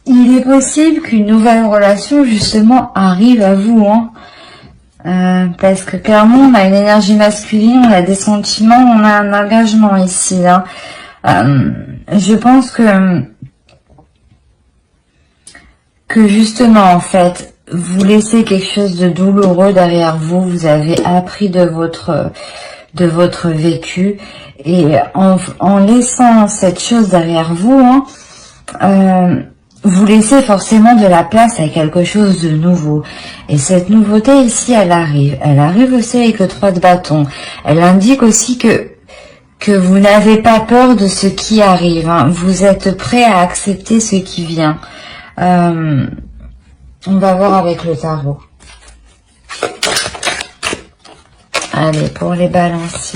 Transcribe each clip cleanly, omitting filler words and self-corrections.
Il est possible qu'une nouvelle relation, justement, arrive à vous, hein. Parce que clairement, on a une énergie masculine, on a des sentiments, on a un engagement ici, hein. Je pense que justement, en fait, vous laissez quelque chose de douloureux derrière vous, vous avez appris de votre vécu, et en laissant cette chose derrière vous, hein, vous laissez forcément de la place à quelque chose de nouveau. Et cette nouveauté ici, elle arrive. Elle arrive aussi avec le 3 de bâton. Elle indique aussi que vous n'avez pas peur de ce qui arrive, hein. Vous êtes prêt à accepter ce qui vient. On va voir avec le tarot. Allez, pour les balances.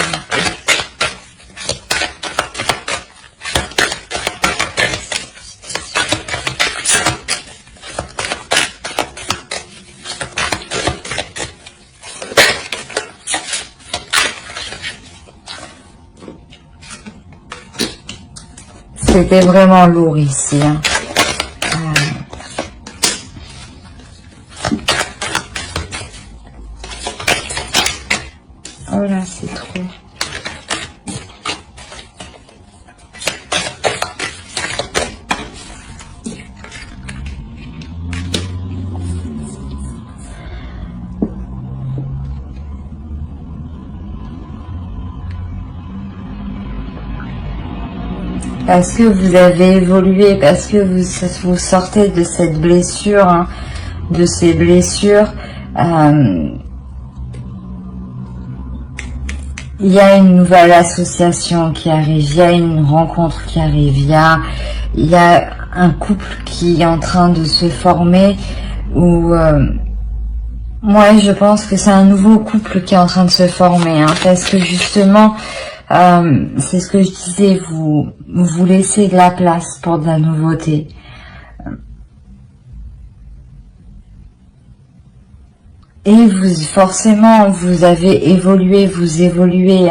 C'était vraiment lourd ici, hein. Oh là, c'est trop. Parce que vous avez évolué, parce que vous sortez de cette blessure, hein, de ces blessures. Il y a une nouvelle association qui arrive, il y a une rencontre qui arrive, il y a un couple qui est en train de se former, ou moi je pense que c'est un nouveau couple qui est en train de se former, hein, parce que justement, c'est ce que je disais, vous laissez de la place pour de la nouveauté. Et forcément, vous avez évolué, vous évoluez.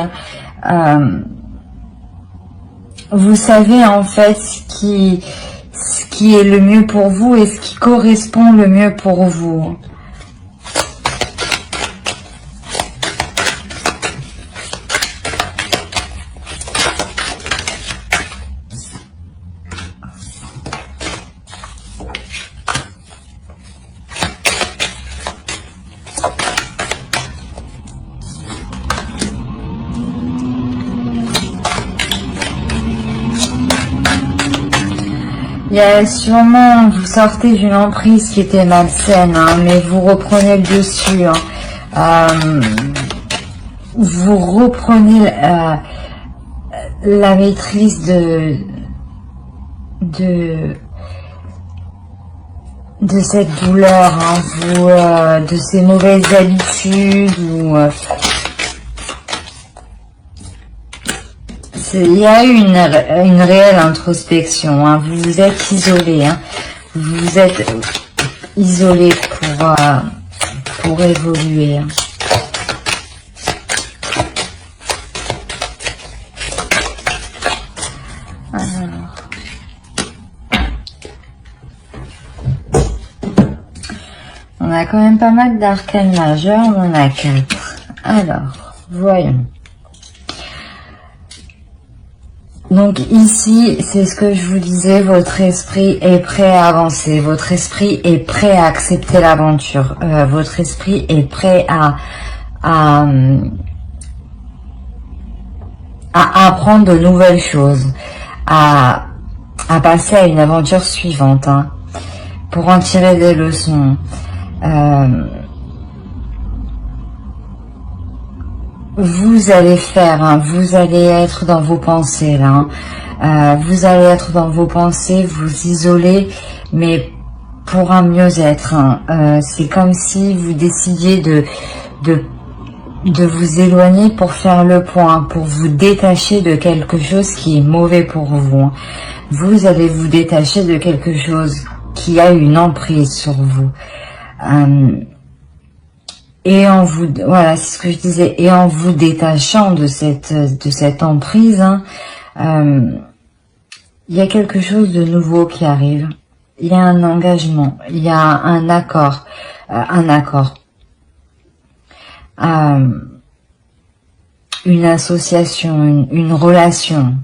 Vous savez en fait ce qui est le mieux pour vous et ce qui correspond le mieux pour vous. Il y a sûrement, vous sortez d'une emprise qui était malsaine, hein, mais vous reprenez le dessus. Hein. Vous reprenez la maîtrise de cette douleur, hein, de ces mauvaises habitudes, ou il y a une réelle introspection, hein. Vous vous êtes isolé, hein. Vous vous êtes isolé pour évoluer, hein. Alors. On a quand même pas mal d'arcanes majeures, on en a 4. Alors, voyons. Donc ici, c'est ce que je vous disais, votre esprit est prêt à avancer, votre esprit est prêt à accepter l'aventure, votre esprit est prêt à apprendre de nouvelles choses, à passer à une aventure suivante, hein, pour en tirer des leçons. Vous allez faire, hein, vous allez être dans vos pensées là, hein. Vous allez être dans vos pensées, vous isoler, mais pour un mieux-être, hein. C'est comme si vous décidiez de vous éloigner pour faire le point, pour vous détacher de quelque chose qui est mauvais pour vous, hein. Vous allez vous détacher de quelque chose qui a une emprise sur vous. Et en vous, voilà, c'est ce que je disais, et en vous détachant de cette emprise, hein, il y a quelque chose de nouveau qui arrive. Il y a un engagement, il y a un accord, une association, une relation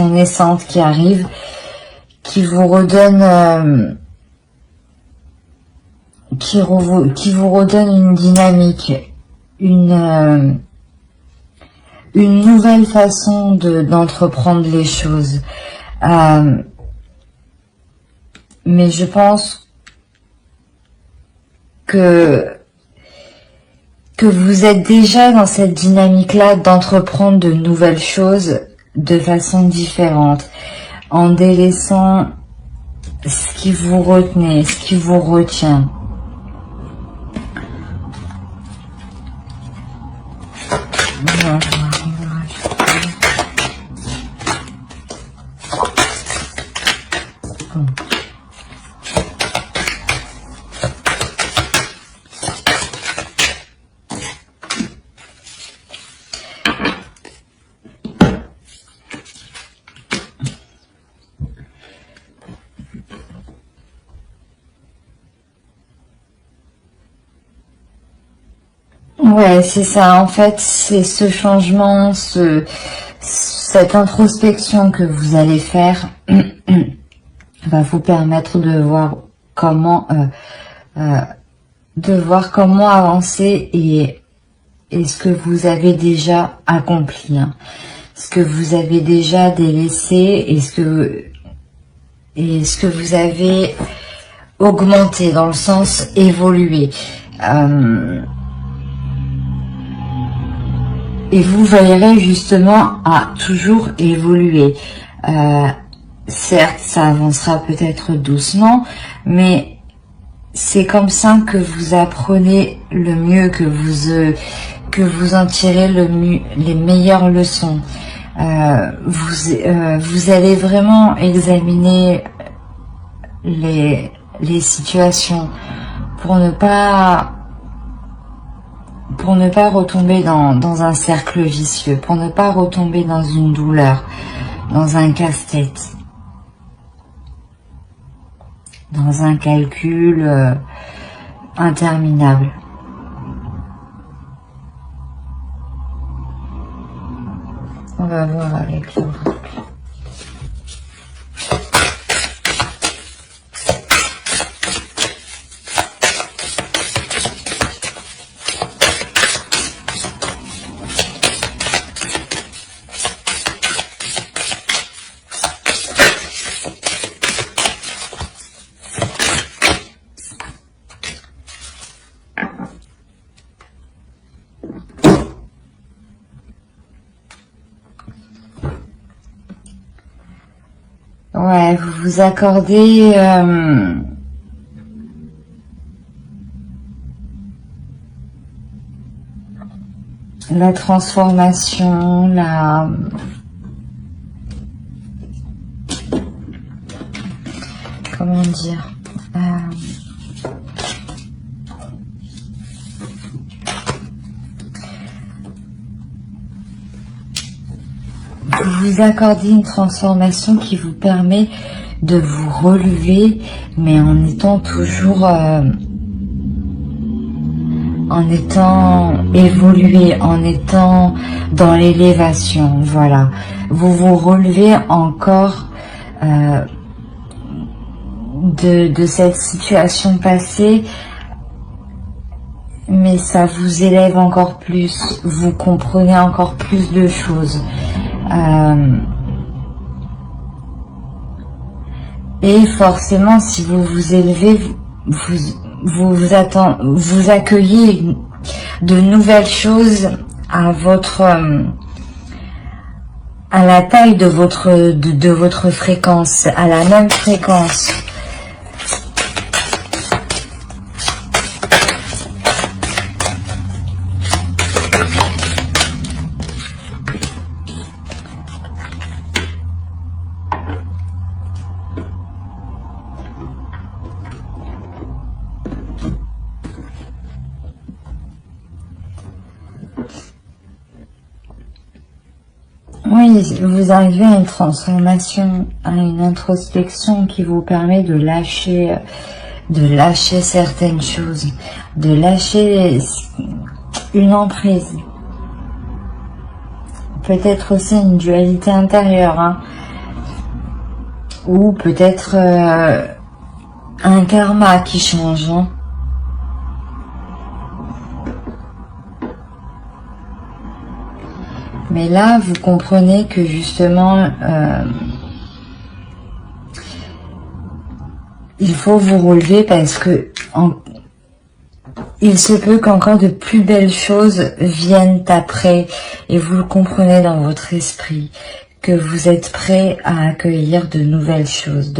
naissante qui arrive, qui vous redonne, qui vous redonne une dynamique, une nouvelle façon d'entreprendre les choses. Mais je pense que vous êtes déjà dans cette dynamique-là d'entreprendre de nouvelles choses de façon différente, en délaissant ce qui vous retenait, ce qui vous retient. Ouais, c'est ça. En fait, c'est ce changement, cette introspection que vous allez faire va vous permettre de voir comment avancer et ce que vous avez déjà accompli, hein. Ce que vous avez déjà délaissé et ce que vous avez augmenté, dans le sens évolué. Et vous veillerez justement à toujours évoluer. Certes, ça avancera peut-être doucement, mais c'est comme ça que vous apprenez le mieux, que vous en tirez les meilleures leçons. Vous allez vraiment examiner les situations pour ne pas retomber dans un cercle vicieux, pour ne pas retomber dans une douleur, dans un casse-tête, dans un calcul interminable. On va voir avec l'oracle. Ouais, vous vous accordez la transformation, comment dire, vous accordez une transformation qui vous permet de vous relever, mais en étant toujours, en étant évolué, en étant dans l'élévation. Voilà, vous vous relevez encore de cette situation passée, mais ça vous élève encore plus, vous comprenez encore plus de choses. Et forcément, si vous vous élevez, vous accueillez de nouvelles choses à la taille de votre fréquence, à la même fréquence. Oui, vous arrivez à une transformation, à une introspection qui vous permet de lâcher certaines choses, de lâcher une emprise. Peut-être aussi une dualité intérieure, hein, ou peut-être un karma qui change. Hein. Mais là, vous comprenez que justement, il faut vous relever parce que il se peut qu'encore de plus belles choses viennent après et vous le comprenez dans votre esprit, que vous êtes prêt à accueillir de nouvelles choses,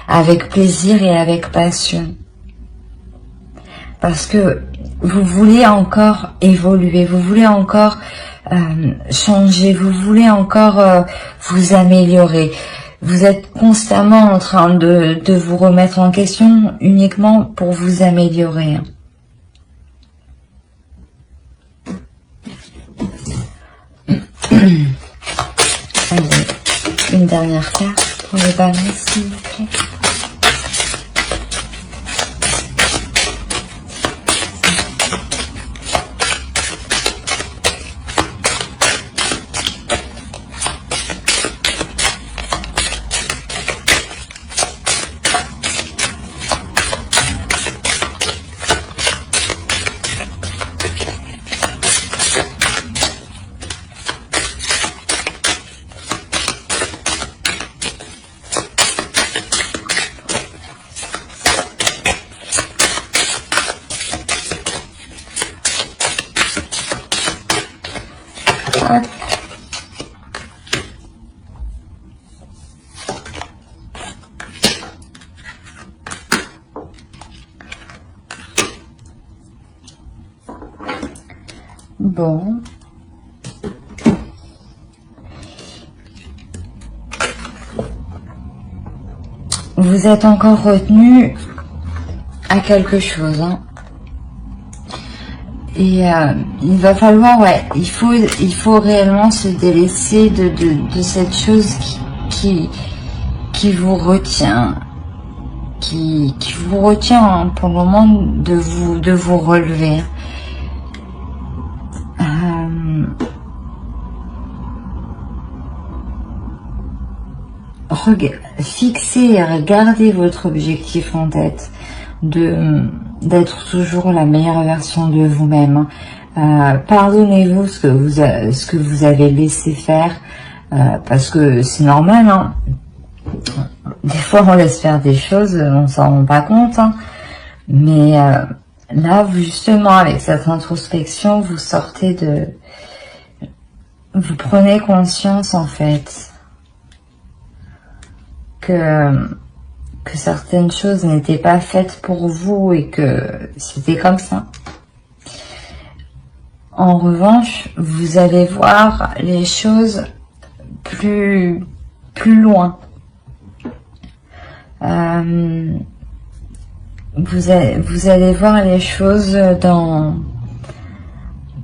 avec plaisir et avec passion. Parce que vous voulez encore évoluer, vous voulez encore changer, vous voulez encore vous améliorer. Vous êtes constamment en train de vous remettre en question uniquement pour vous améliorer. Allez, une dernière carte pour le balance, s'il vous plaît. Bon. Vous êtes encore retenu à quelque chose, hein. Et il va falloir, ouais, il faut réellement se délaisser de cette chose qui vous retient, qui vous retient, hein, pour le moment de vous relever. Fixez et regardez votre objectif en tête, d'être toujours la meilleure version de vous-même. Pardonnez-vous ce que vous avez laissé faire, parce que c'est normal, hein. Des fois on laisse faire des choses, on s'en rend pas compte, hein. Mais là, justement, avec cette introspection, vous prenez conscience en fait que certaines choses n'étaient pas faites pour vous et que c'était comme ça. En revanche, vous allez voir les choses plus loin. Vous allez voir les choses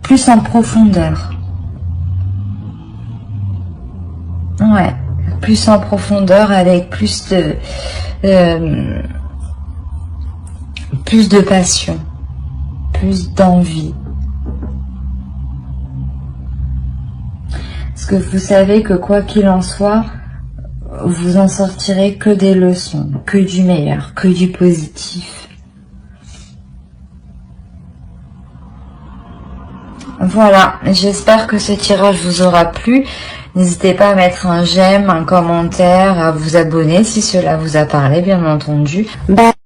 plus en profondeur. Ouais. Plus en profondeur, avec plus de passion, plus d'envie. Parce que vous savez que quoi qu'il en soit, vous en sortirez que des leçons, que du meilleur, que du positif. Voilà, j'espère que ce tirage vous aura plu. N'hésitez pas à mettre un j'aime, un commentaire, à vous abonner si cela vous a parlé, bien entendu. Bye.